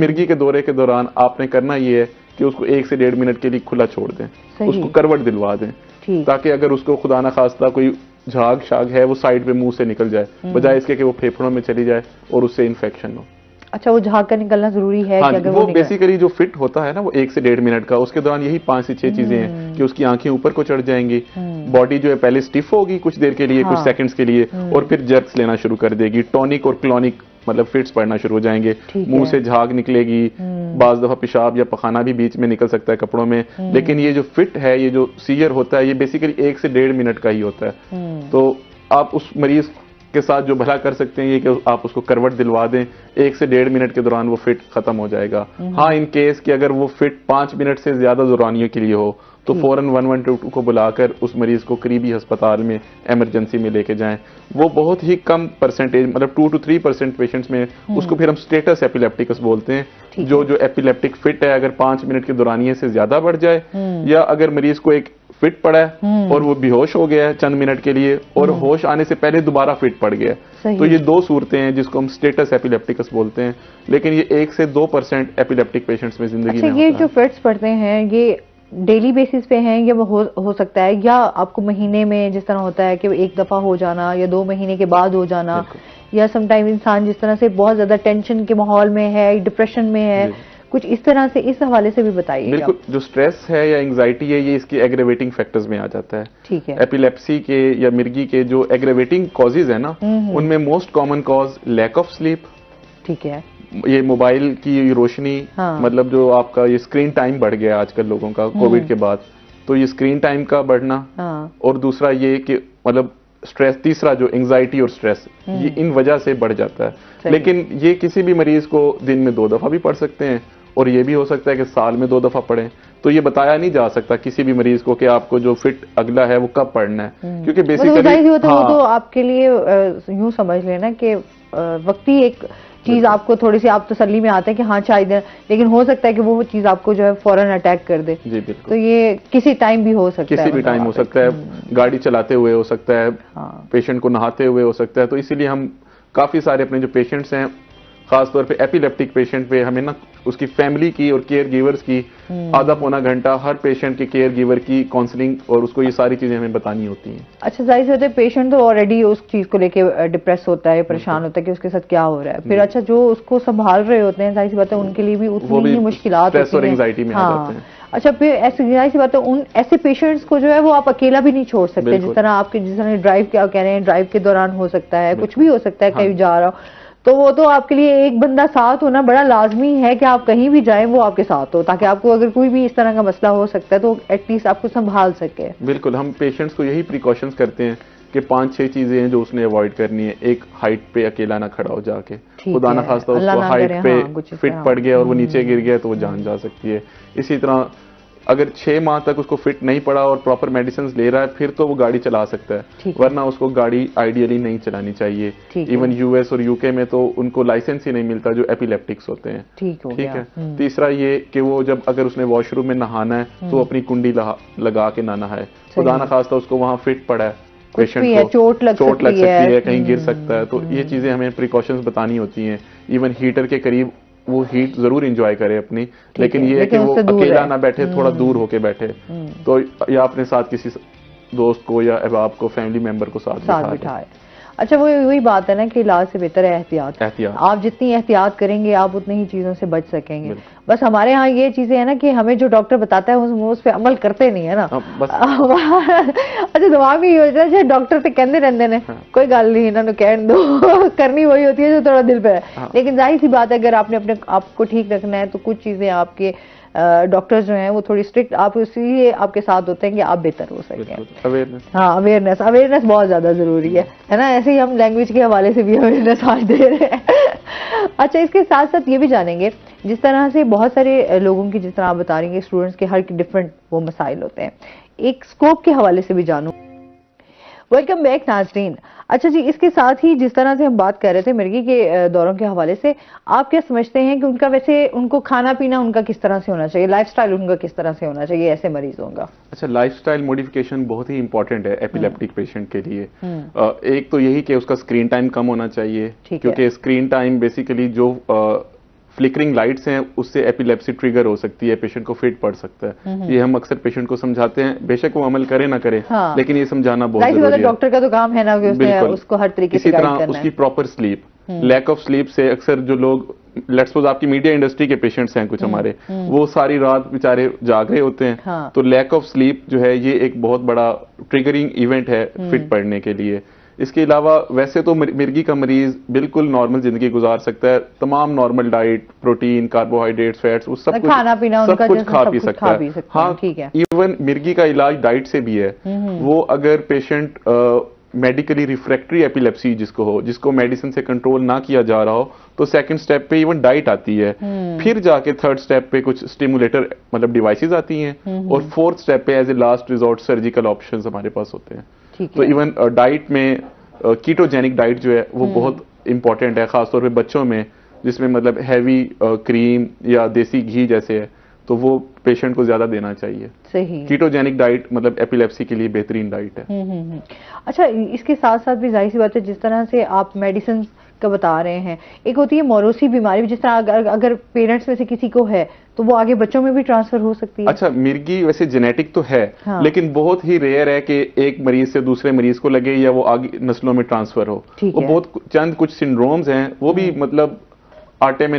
मिर्गी के दौरे के दौरान आपने करना ये है कि उसको 1 से 1.5 मिनट के लिए खुला छोड़ दें, उसको करवट दिलवा दें ताकि अगर उसको खुदा ना खास्ता कोई झाग शाग है वो साइड पे मुंह से निकल जाए, बजाय इसके कि वो फेफड़ों में चली जाए और उससे इन्फेक्शन हो। अच्छा, वो झाग का निकलना जरूरी है? हाँ, कि अगर वो बेसिकली जो फिट होता है ना वो 1 से 1.5 मिनट का, उसके दौरान यही 5 से 6 चीजें हैं कि उसकी आंखें ऊपर को चढ़ जाएंगी, बॉडी जो है पहले स्टिफ होगी कुछ देर के लिए, कुछ सेकंड्स के लिए, और फिर जर्क्स लेना शुरू कर देगी, टॉनिक और क्लॉनिक मतलब फिट्स पड़ना शुरू हो जाएंगे, मुंह से झाग निकलेगी, बाज दफा पेशाब या पखाना भी बीच में निकल सकता है कपड़ों में। लेकिन ये जो फिट है, ये जो सीयर होता है, ये बेसिकली 1 से 1.5 मिनट का ही होता है। तो आप उस मरीज के साथ जो भला कर सकते हैं ये कि आप उसको करवट दिलवा दें, 1 से 1.5 मिनट के दौरान वो फिट खत्म हो जाएगा। हाँ, इन केस कि अगर वो फिट 5 मिनट से ज्यादा दौरानियों के लिए हो तो फौरन 112 को बुलाकर उस मरीज को करीबी अस्पताल में इमरजेंसी में लेके जाएं। वो बहुत ही कम परसेंटेज, मतलब 2 to 3% पेशेंट्स में उसको फिर हम स्टेटस एपिलेप्टिकस बोलते हैं। जो एपिलेप्टिक फिट है, अगर 5 मिनट की दौरानिये से ज्यादा बढ़ जाए, या अगर मरीज को एक फिट पड़ा है और वो बेहोश हो गया है चंद मिनट के लिए और होश आने से पहले दोबारा फिट पड़ गया है, तो ये 2 सूरतें हैं जिसको हम स्टेटस एपिलेप्टिकस बोलते हैं। लेकिन ये 1 से 2% एपिलेप्टिक पेशेंट्स में जिंदगी में ये जो फिट्स पड़ते हैं ये डेली बेसिस पे हैं या वो हो सकता है, या आपको महीने में जिस तरह होता है कि एक दफा हो जाना या 2 महीने के बाद हो जाना, या समटाइम इंसान जिस तरह से बहुत ज्यादा टेंशन के माहौल में है, डिप्रेशन में है, कुछ इस तरह से, इस हवाले से भी बताइए। बिल्कुल, जो स्ट्रेस है या एंजाइटी है ये इसकी एग्रेवेटिंग फैक्टर्स में आ जाता है। ठीक है। एपिलेप्सी के या मिर्गी के जो एग्रेवेटिंग कॉजेज है ना, उनमें most common cause lack of sleep. ठीक है। ये मोबाइल की रोशनी, मतलब जो आपका ये स्क्रीन टाइम बढ़ गया आजकल लोगों का कोविड के बाद, तो ये स्क्रीन टाइम का बढ़ना, और दूसरा ये कि मतलब स्ट्रेस, तीसरा जो एंजाइटी और स्ट्रेस, ये इन वजह से बढ़ जाता है। लेकिन ये किसी भी मरीज को दिन में 2 दफा भी पढ़ सकते हैं, और ये भी हो सकता है कि साल में 2 दफा पढ़ें। तो ये बताया नहीं जा सकता किसी भी मरीज को कि आपको जो फिट अगला है वो कब पढ़ना है, क्योंकि बेसिकली वो तो आपके लिए यूं समझ लेना कि वक्ती एक चीज आपको थोड़ी सी आप तसल्ली में आते हैं कि हाँ शायद, लेकिन हो सकता है कि वो चीज आपको जो है फौरन अटैक कर दे। जी बिल्कुल। तो ये किसी टाइम भी हो सकता है, किसी भी टाइम हो सकता है, गाड़ी चलाते हुए हो सकता है, पेशेंट को नहाते हुए हो सकता है। तो इसीलिए हम काफी सारे अपने जो पेशेंट्स हैं, खासतौर पे एपिलेप्टिक पेशेंट पे, हमें ना उसकी फैमिली की और केयर गिवर्स की आधा पौना घंटा हर पेशेंट के केयर गिवर की काउंसलिंग और उसको ये सारी चीजें हमें बतानी होती हैं। अच्छा, जाहिर होता है पेशेंट तो ऑलरेडी उस चीज को लेके डिप्रेस होता है, परेशान होता है कि उसके साथ क्या हो रहा है। फिर अच्छा, जो उसको संभाल रहे होते हैं, जाहिर सी बात है उनके लिए भी उतनी ही मुश्किलात होती हैं, एंजाइटी में आ जाते हैं। अच्छा, फिर ऐसी सी बात है उन ऐसे पेशेंट्स को जो है वो आप अकेला भी नहीं छोड़ सकते। जिस तरह ड्राइव क्या कह रहे हैं, ड्राइव के दौरान हो सकता है, कुछ भी हो सकता है, कहीं जा रहा हो, तो वो तो आपके लिए एक बंदा साथ होना बड़ा लाजमी है कि आप कहीं भी जाएं वो आपके साथ हो, ताकि आपको अगर कोई भी इस तरह का मसला हो सकता है तो एटलीस्ट आपको संभाल सके। बिल्कुल, हम पेशेंट्स को यही प्रिकॉशंस करते हैं कि 5-6 चीजें हैं जो उसने अवॉइड करनी है। एक, हाइट पे अकेला ना खड़ा हो जाके, खुदा ना खास्ता उसको हाइट पे फिट पड़ गया और वो नीचे गिर गया तो वो जान जा सकती है। इसी तरह अगर 6 माह तक उसको फिट नहीं पड़ा और प्रॉपर मेडिसिन ले रहा है, फिर तो वो गाड़ी चला सकता है, वरना उसको गाड़ी आइडियली नहीं चलानी चाहिए। इवन यूएस और यूके में तो उनको लाइसेंस ही नहीं मिलता जो एपिलेप्टिक्स होते हैं। ठीक है। तीसरा ये कि वो जब अगर उसने वॉशरूम में नहाना है तो अपनी कुंडी लगा के ना नहाए, खुदा ना खास्ता उसको वहां फिट पड़ा है, पेशेंट को चोट लग सकती है, कहीं गिर सकता है। तो ये चीजें हमें प्रिकॉशंस बतानी होती हैं। इवन हीटर के करीब वो हीट जरूर एंजॉय करे अपनी, लेकिन ये है कि वो अकेला ना बैठे, थोड़ा दूर होके बैठे, तो या अपने साथ किसी दोस्त को या अहबाब को, फैमिली मेंबर को साथ बिठाए। अच्छा, वो वही बात है ना कि इलाज से बेहतर है एहतियात। आप जितनी एहतियात करेंगे आप उतनी ही चीजों से बच सकेंगे। बस हमारे यहाँ ये चीजें है ना कि हमें जो डॉक्टर बताता है उस पर अमल करते नहीं है ना। अच्छा, दिमाग में ये होता है डॉक्टर तो कहते रहते ने कोई गल नहीं, इन्होंने कह दो करनी वही होती है जो थोड़ा दिल पे है। लेकिन जाहिर सी बात है अगर आपने अपने आप को ठीक रखना है तो कुछ चीजें आपके डॉक्टर्स जो हैं वो थोड़ी स्ट्रिक्ट आप इसलिए आपके साथ होते हैं कि आप बेहतर हो सकें। अवेयरनेस बहुत ज्यादा जरूरी है ना। ऐसे ही हम लैंग्वेज के हवाले से भी अवेयरनेस आज दे रहे हैं। अच्छा, इसके साथ साथ ये भी जानेंगे, जिस तरह से बहुत सारे लोगों की, जिस तरह आप बता रही हैं, स्टूडेंट्स के हर डिफरेंट वो मसाइल होते हैं, एक स्कोप के हवाले से भी जानूं। वेलकम बैक नाज़रीन। अच्छा जी, इसके साथ ही जिस तरह से हम बात कर रहे थे मिर्गी के दौरों के हवाले से, आप क्या समझते हैं कि उनका वैसे उनको खाना पीना उनका किस तरह से होना चाहिए, लाइफस्टाइल उनका किस तरह से होना चाहिए ऐसे मरीजों का? अच्छा, लाइफस्टाइल मॉडिफिकेशन बहुत ही इंपॉर्टेंट है एपिलेप्टिक पेशेंट के लिए। एक तो यही कि उसका स्क्रीन टाइम कम होना चाहिए, क्योंकि स्क्रीन टाइम बेसिकली जो फ्लिकरिंग लाइट्स हैं उससे एपिलेप्सी ट्रिगर हो सकती है, पेशेंट को फिट पड़ सकता है। ये हम अक्सर पेशेंट को समझाते हैं, बेशक वो अमल करे ना करे, लेकिन ये समझाना बहुत जरूरी है। डॉक्टर का तो काम है ना कि उसको हर तरीके से गाइड करना है। उसकी proper sleep, lack of sleep से अक्सर जो लोग, लेट्स सपोज आपकी मीडिया इंडस्ट्री के पेशेंट्स हैं कुछ हमारे, वो सारी रात बेचारे जाग रहे होते हैं। तो लैक ऑफ स्लीप जो है ये एक बहुत बड़ा ट्रिगरिंग इवेंट है फिट पड़ने के लिए। इसके अलावा वैसे तो मिर्गी का मरीज बिल्कुल नॉर्मल जिंदगी गुजार सकता है, तमाम normal diet, protein, carbohydrates, fats, वो सब खाना पीना सब कुछ खा पी सकता है। हाँ, ठीक है। इवन मिर्गी का इलाज डाइट से भी है। वो अगर पेशेंट मेडिकली रिफ्रैक्टरी एपिलेप्सी जिसको हो, जिसको मेडिसिन से कंट्रोल ना किया जा रहा हो, तो सेकंड स्टेप पे इवन डाइट आती है। फिर जाके थर्ड स्टेप पे कुछ स्टिमुलेटर मतलब डिवाइसेस आती हैं, और फोर्थ स्टेप पे as a last resort surgical options हमारे पास होते हैं। तो इवन डाइट में कीटोजेनिक डाइट जो है वो बहुत इंपॉर्टेंट है, खासतौर पे बच्चों में, जिसमें मतलब हैवी क्रीम या देसी घी जैसे है, तो वो पेशेंट को ज्यादा देना चाहिए। सही। कीटोजेनिक डाइट मतलब एपिलेप्सी के लिए बेहतरीन डाइट है। अच्छा, इसके साथ साथ भी जाहिर सी बात है, जिस तरह से आप मेडिसिन का बता रहे हैं, एक होती है मोरोसी बीमारी, जिस तरह अगर पेरेंट्स में से किसी को है तो वो आगे बच्चों में भी ट्रांसफर हो सकती है। अच्छा, मिर्गी वैसे जेनेटिक तो है, लेकिन बहुत ही रेयर है कि एक मरीज से दूसरे मरीज को लगे या वो आगे नस्लों में ट्रांसफर हो। वो बहुत चंद कुछ सिंड्रोम्स हैं, वो भी मतलब आटे में